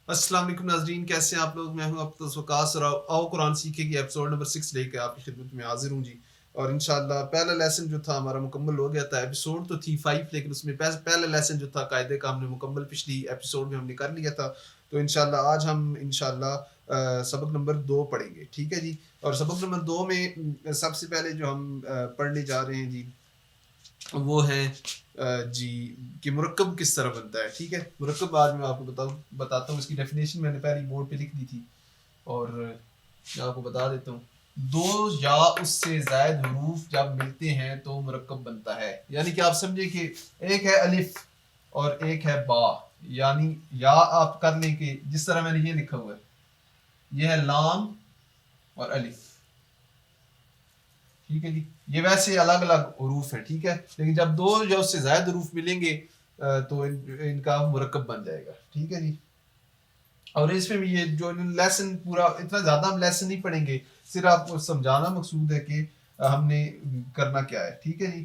السلام علیکم ناظرین، کیسے ہیں آپ لوگ؟ میں ہوں اب وقاص اور آؤ قرآن سیکھے کی ایپیسوڈ نمبر 6 لے کے آپ کی خدمت میں حاضر ہوں جی. اور انشاءاللہ پہلا لیسن جو تھا ہمارا مکمل ہو گیا تھا. ایپیسوڈ تو تھی 5 لیکن اس میں پہلا لیسن جو تھا قاعدے کا ہم نے مکمل پچھلی ایپیسوڈ میں ہم نے کر لیا تھا. تو انشاءاللہ آج ہم انشاءاللہ سبق نمبر 2 پڑھیں گے. ٹھیک ہے جی. اور سبق نمبر 2 میں سب سے پہلے جو ہم پڑھنے جا رہے ہیں جی وہ ہے جی کہ مرکب کس طرح بنتا ہے. ٹھیک ہے. مرکب آج میں آپ کو بتاتا ہوں. اس کی ڈیفینیشن میں نے پہلی بورڈ پہ لکھ دی تھی اور میں آپ کو بتا دیتا ہوں. دو یا اس سے زائد حروف جب ملتے ہیں تو مرکب بنتا ہے. یعنی کہ آپ سمجھے کہ ایک ہے الف اور ایک ہے با. یعنی یا آپ کر لیں کہ جس طرح میں نے یہ لکھا ہوا ہے یہ ہے لام اور الف. ٹھیک ہے جی. یہ ویسے الگ الگ حروف ہیں. ٹھیک ہے. لیکن جب دو یا اس سے زائد حروف ملیں گے تو ان کا مرکب بن جائے گا. ٹھیک ہے جی. اور اس میں بھی یہ جو لیسن پورا اتنا زیادہ ہم لیسن نہیں پڑھیں گے, صرف آپ کو سمجھانا مقصود ہے کہ ہم نے کرنا کیا ہے. ٹھیک ہے جی.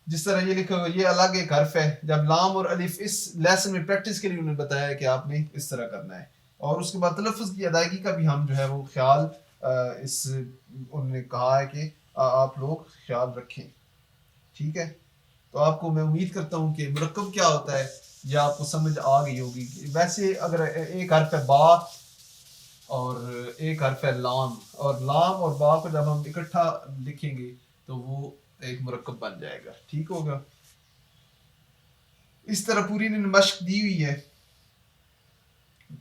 جس طرح یہ لکھا ہوا یہ الگ ایک حرف ہے. جب لام اور الف اس لیسن میں پریکٹس کے لیے انہوں نے بتایا کہ آپ نے اس طرح کرنا ہے. اور اس کے بعد تلفظ کی ادائیگی کا بھی ہم جو ہے وہ خیال اس انہوں نے کہا ہے کہ آپ لوگ خیال رکھیں. ٹھیک ہے. تو آپ کو میں امید کرتا ہوں کہ مرکب کیا ہوتا ہے یہ آپ کو سمجھ آ گئی ہوگی. ویسے اگر ایک حرف ہے با اور ایک حرف ہے لام, اور لام اور با کو جب ہم اکٹھا لکھیں گے تو وہ ایک مرکب بن جائے گا. ٹھیک ہوگا. اس طرح پوری نے مشق دی ہوئی ہے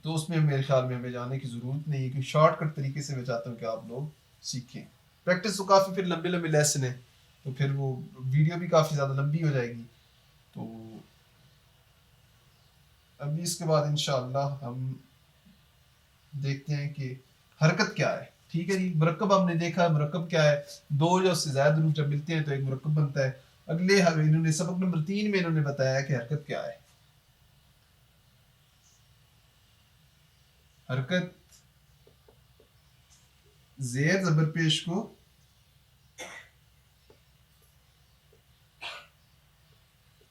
تو اس میں میرے خیال میں ہمیں جانے کی ضرورت نہیں ہے, کہ شارٹ کٹ طریقے سے میں چاہتا ہوں کہ آپ لوگ سیکھیں. پریکٹس تو کافی پھر لمبے لمبے لیسن ہیں تو پھر وہ ویڈیو بھی کافی زیادہ لمبی ہو جائے گی. تو ابھی اس کے بعد انشاءاللہ ہم دیکھتے ہیں کہ حرکت کیا ہے. ٹھیک ہے جی. مرکب ہم نے دیکھا مرکب کیا ہے. دو یا اس سے زائد حروف جب ملتے ہیں تو ایک مرکب بنتا ہے. اگلے انہوں نے سبق نمبر 3 میں انہوں نے بتایا کہ حرکت کیا ہے. حرکت زیر زبر پیش کو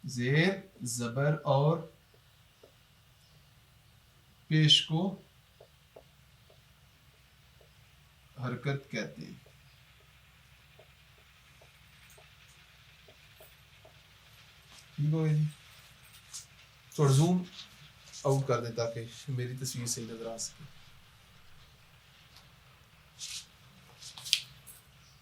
زیر زبر اور پیش کو حرکت کہتے ہیں. ٹھیک ہو گیا جی. تھوڑا زوم آؤٹ کر دیں تاکہ میری تصویر صحیح نظر آ سکے.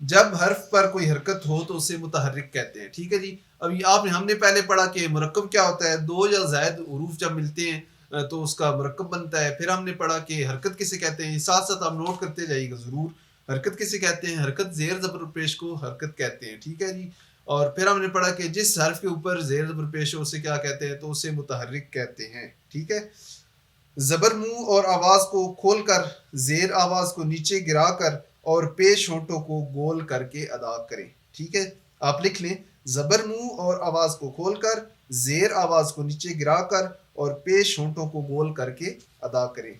جب حرف پر کوئی حرکت ہو تو اسے متحرک کہتے ہیں. ٹھیک ہے جی. ابھی ہم نے پہلے پڑھا کہ مرکب کیا ہوتا ہے. دو یا زائد حروف جب ملتے ہیں تو اس کا مرکب بنتا ہے. پھر ہم نے پڑھا کہ حرکت کسے کہتے ہیں. ساتھ ساتھ آپ نوٹ کرتے جائیے گا ضرور. حرکت کسے کہتے ہیں. حرکت زیر زبر پیش کو حرکت کہتے ہیں. ٹھیک ہے جی. اور پھر ہم نے پڑھا کہ جس حرف کے اوپر زیر زبر پیش ہو اسے کیا کہتے ہیں, تو اسے متحرک کہتے ہیں. ٹھیک ہے. زبر منہ اور آواز کو کھول کر زیر آواز کو نیچے گرا کر اور پیش ہونٹوں کو گول کر کے ادا کریں. ٹھیک ہے. آپ لکھ لیں زبر منہ اور آواز کو کھول کر زیر آواز کو نیچے گرا کر اور پیش ہونٹوں کو گول کر کے ادا کریں.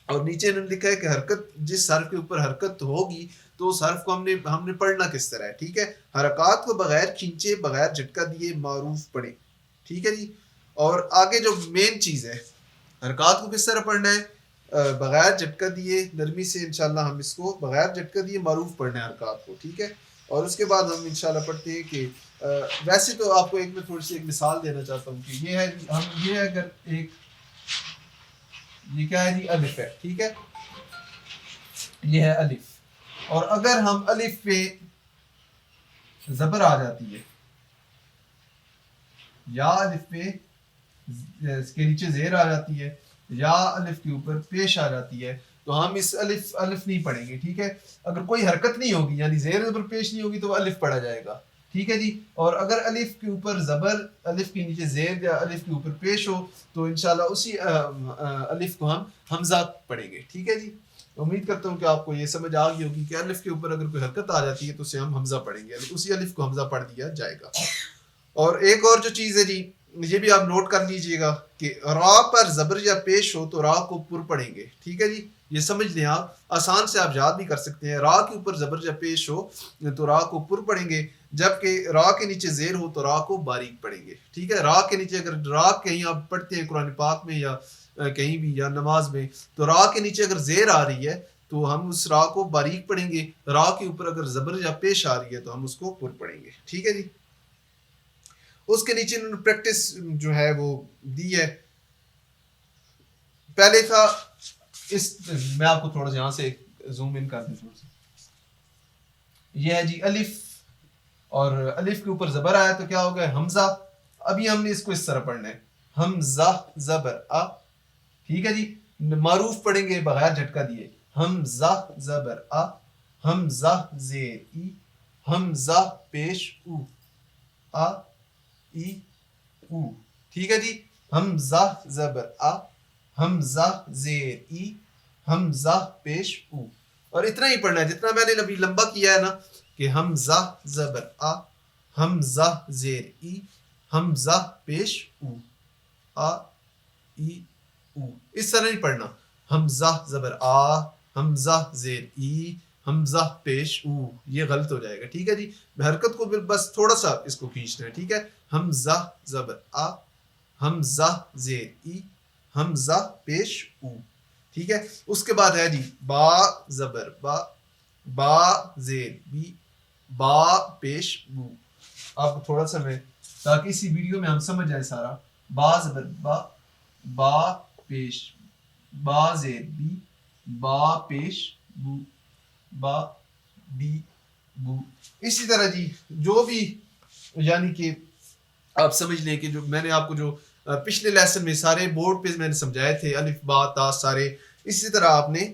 اور نیچے انہوں نے لکھا ہے کہ حرکت جس حرف کے اوپر حرکت ہوگی تو اس حرف کو ہم نے پڑھنا کس طرح ہے. ٹھیک ہے. حرکات کو بغیر کھینچے بغیر جھٹکا دیے معروف پڑھیں. ٹھیک ہے جی. اور آگے جو مین چیز ہے حرکات کو کس طرح پڑھنا ہے, بغیر جھٹکا دیے نرمی سے. انشاءاللہ ہم اس کو بغیر جھٹکا دیے معروف پڑھنا ہے حرکات کو. ٹھیک ہے. اور اس کے بعد ہم انشاءاللہ پڑھتے ہیں کہ ویسے تو آپ کو میں تھوڑی سی ایک مثال دینا چاہتا ہوں کہ یہ ہے اگر ایک یہ کیا ہے جی الف ہے. ٹھیک ہے. یہ ہے الف. اور اگر ہم الف پہ زبر آ جاتی ہے یا الف پہ اس کے نیچے زیر آ جاتی ہے یا الف کے اوپر پیش آ جاتی ہے تو ہم اس الف نہیں پڑھیں گے. ٹھیک ہے. اگر کوئی حرکت نہیں ہوگی یعنی زیر زبر پیش نہیں ہوگی تو وہ الف پڑھا جائے گا. ٹھیک ہے جی. اور اگر الف کے اوپر زبر الف کے نیچے زیر یا الف کے اوپر پیش ہو تو انشاءاللہ اسی الف کو ہم حمزہ پڑھیں گے. ٹھیک ہے جی. امید کرتا ہوں کہ آپ کو یہ سمجھ آ گئی ہوگی کہ الف کے اوپر اگر کوئی حرکت آ جاتی ہے تو اسے ہم حمزہ پڑھیں گے, اسی الف کو حمزہ پڑھ دیا جائے گا. اور ایک اور جو چیز ہے جی یہ بھی آپ نوٹ کر لیجئے گا کہ را پر زبر یا پیش ہو تو را کو پر پڑھیں گے. ٹھیک ہے جی. یہ سمجھ لیں آپ آسان سے آپ یاد بھی کر سکتے ہیں. را کے اوپر زبر یا پیش ہو تو را کو پر پڑھیں گے, جبکہ را کے نیچے زیر ہو تو را کو باریک پڑھیں گے. ٹھیک ہے. را کے نیچے اگر را کہیں آپ پڑھتے ہیں قرآن پاک میں یا کہیں بھی یا نماز میں، تو را کے نیچے اگر زیر آ رہی ہے تو ہم اس را کو باریک پڑھیں گے، را کے اوپر اگر زبر یا پیش آ رہی ہے تو ہم اس کو پر پڑھیں گے. ٹھیک ہے جی. اس کے نیچے انہوں نے پریکٹس جو ہے وہ دی ہے. پہلے تھا میں آپ کو تھوڑا سا یہاں سے زوم ان کر دیں تھوڑا سا. یہ ہے جی الف، اور الف کے اوپر زبر آیا تو کیا ہوگا حمزہ. ابھی ہم نے اس کو اس طرح پڑھنا ہے، حمزہ زبر آ. ٹھیک ہے جی. معروف پڑھیں گے بغیر جھٹکا دیے، حمزہ زبر آ، حمزہ زیر ای، حمزہ پیش او، آ ای او. ٹھیک ہے جی. حمزہ زبر آ، حمزہ زیر ای، حمزہ پیش او. اور اتنا ہی پڑھنا ہے جتنا میں نے ابھی لمبا کیا ہے نا، کہ حمزہ زبر آ، حمزہ زیر ای، حمزہ پیش او، آ ای او. اس طرح نہیں پڑھنا حمزہ زبر آ، حمزہ زیر ای، حمزہ پیش او. یہ غلط ہو جائے گا. ٹھیک ہے جی. حرکت کو بس تھوڑا سا اس کو کھینچنا ہے. ٹھیک ہے. حمزہ زبر آ، حمزہ زیر ای، حمزہ پیش او. ٹھیک ہے. اس کے بعد ہے جی با زبر با، با زیر بی، با پیش بو. آپ کو تھوڑا سا میں تاکہ اسی ویڈیو میں ہم سمجھ جائیں سارا. با زبر با، با پیش، با زیر بی، با پیش بو، با بی بو. اسی طرح جی جو بھی یعنی کہ آپ سمجھ لیں کہ جو میں نے آپ کو جو پچھلے لیسن میں سارے بورڈ پہ میں نے سمجھائے تھے الف با تا سارے، اسی طرح آپ نے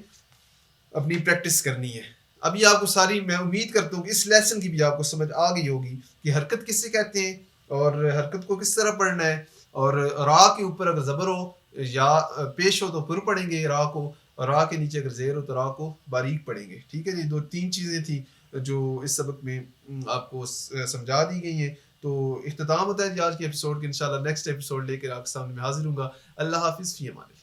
اپنی پریکٹس کرنی ہے. ابھی آپ کو ساری میں امید کرتا ہوں کہ اس لیسن کی بھی آپ کو سمجھ آ گئی ہوگی کہ حرکت کس سے کہتے ہیں اور حرکت کو کس طرح پڑھنا ہے. اور را کے اوپر اگر زبر ہو یا پیش ہو تو پر پڑھیں گے را کو، اور را کے نیچے اگر زیر ہو تو را کو باریک پڑھیں گے. ٹھیک ہے جی. 2-3 چیزیں تھیں جو اس سبق میں آپ کو سمجھا دی گئی ہیں. تو اختتام ہوتا ہے جی آج کے ایپیسوڈ کے. انشاءاللہ نیکسٹ ایپیسوڈ لے کر آپ کے سامنے میں حاضر ہوں گا. اللہ حافظ. فی امان اللہ.